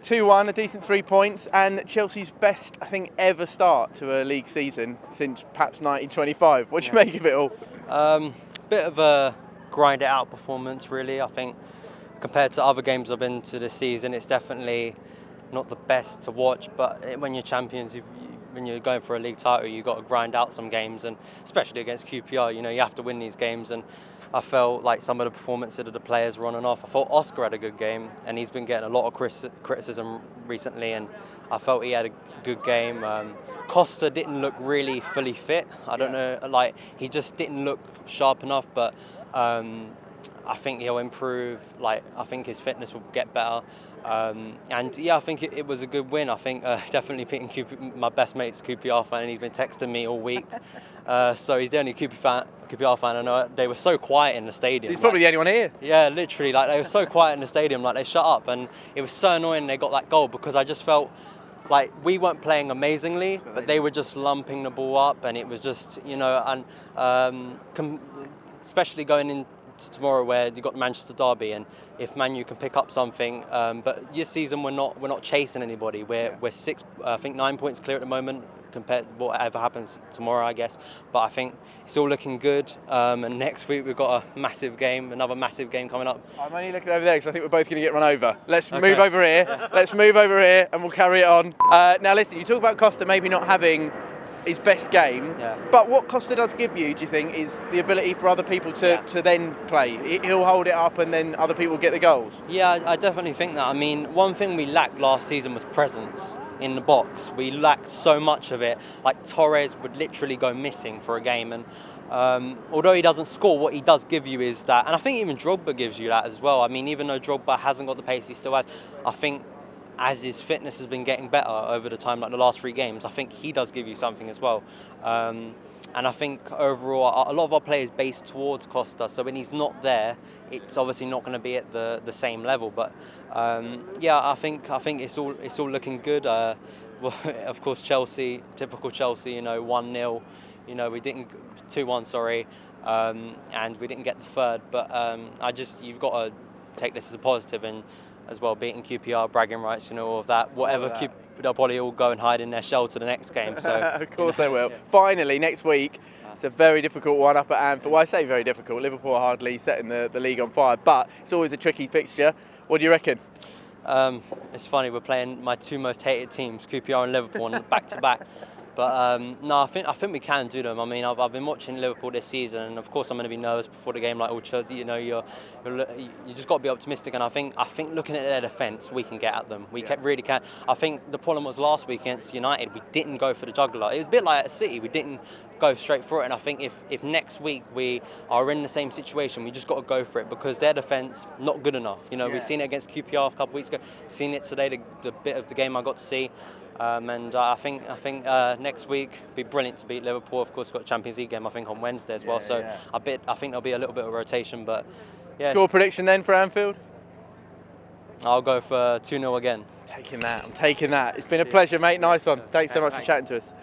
2-1, a decent 3 points, and Chelsea's best, I think, ever start to a league season since perhaps 1925. What do you make of it all? Bit of a grind it out performance, really. I think compared to other games I've been to this season, it's definitely not the best to watch. But when you're champions, when you're going for a league title, you've got to grind out some games, and especially against QPR, you have to win these games. And I felt like some of the performances of the players were on and off. I thought Oscar had a good game, and he's been getting a lot of criticism recently, and I felt he had a good game. Costa didn't look really fully fit. I don't know, like he just didn't look sharp enough, but I think he'll improve. Like I think his fitness will get better. And yeah, I think it was a good win. I think definitely beating my best mate's QPR fan, and he's been texting me all week. So he's the only QPR fan I know. They were so quiet in the stadium. He's probably the only one here. Yeah, literally. Like they were so quiet in the stadium, like they shut up, and it was so annoying they got that goal because I just felt like we weren't playing amazingly, but they were just lumping the ball up, and it was just and especially going in tomorrow where you've got the Manchester derby, and if Man U can pick up something, but this season we're not chasing anybody. We're 9 points clear at the moment compared to whatever happens tomorrow, I guess. But I think it's all looking good. And next week we've got another massive game coming up. I'm only looking over there because I think we're both going to get run over. Let's move over here. Let's move over here, and we'll carry it on. Now listen, you talk about Costa maybe not having his best game, but what Costa does give you, do you think, is the ability for other people to then play? He'll hold it up and then other people get the goals. Yeah, I definitely think that. I mean, one thing we lacked last season was presence in the box. We lacked so much of it. Like Torres would literally go missing for a game, and although he doesn't score, what he does give you is that, and I think even Drogba gives you that as well. I mean, even though Drogba hasn't got the pace he still has, I think as his fitness has been getting better over the time, like the last 3 games, I think he does give you something as well. And I think overall, a lot of our players based towards Costa, so when he's not there, it's obviously not going to be at the same level. But I think it's all looking good. Well, of course, Chelsea, typical Chelsea, 1-0. We didn't 2-1, sorry, and we didn't get the third. But you've got to take this as a positive, and as well, beating QPR, bragging rights, all of that. Whatever, they'll probably all go and hide in their shell to the next game. So of course they will. Yeah. Finally, next week, it's a very difficult one up at Anfield. Well, I say very difficult. Liverpool are hardly setting the league on fire, but it's always a tricky fixture. What do you reckon? It's funny, we're playing my 2 most hated teams, QPR and Liverpool, back to back. But no, I think we can do them. I mean, I've been watching Liverpool this season, and of course I'm going to be nervous before the game, like all Chelsea. You just got to be optimistic. And I think looking at their defence, we can get at them. We really can. I think the problem was last week against United, we didn't go for the jugular. It was a bit like at City, we didn't go straight for it. And I think if next week we are in the same situation, we just got to go for it because their defence not good enough. We've seen it against QPR a couple of weeks ago. Seen it today, the bit of the game I got to see. And I think next week be brilliant to beat Liverpool. Of course, we've got a Champions League game I think on Wednesday as well. I think there'll be a little bit of rotation. But yeah. Score prediction then for Anfield? I'll go for 2-0 again. I'm taking that. It's been a pleasure, mate. Nice one. Thanks so much for chatting to us.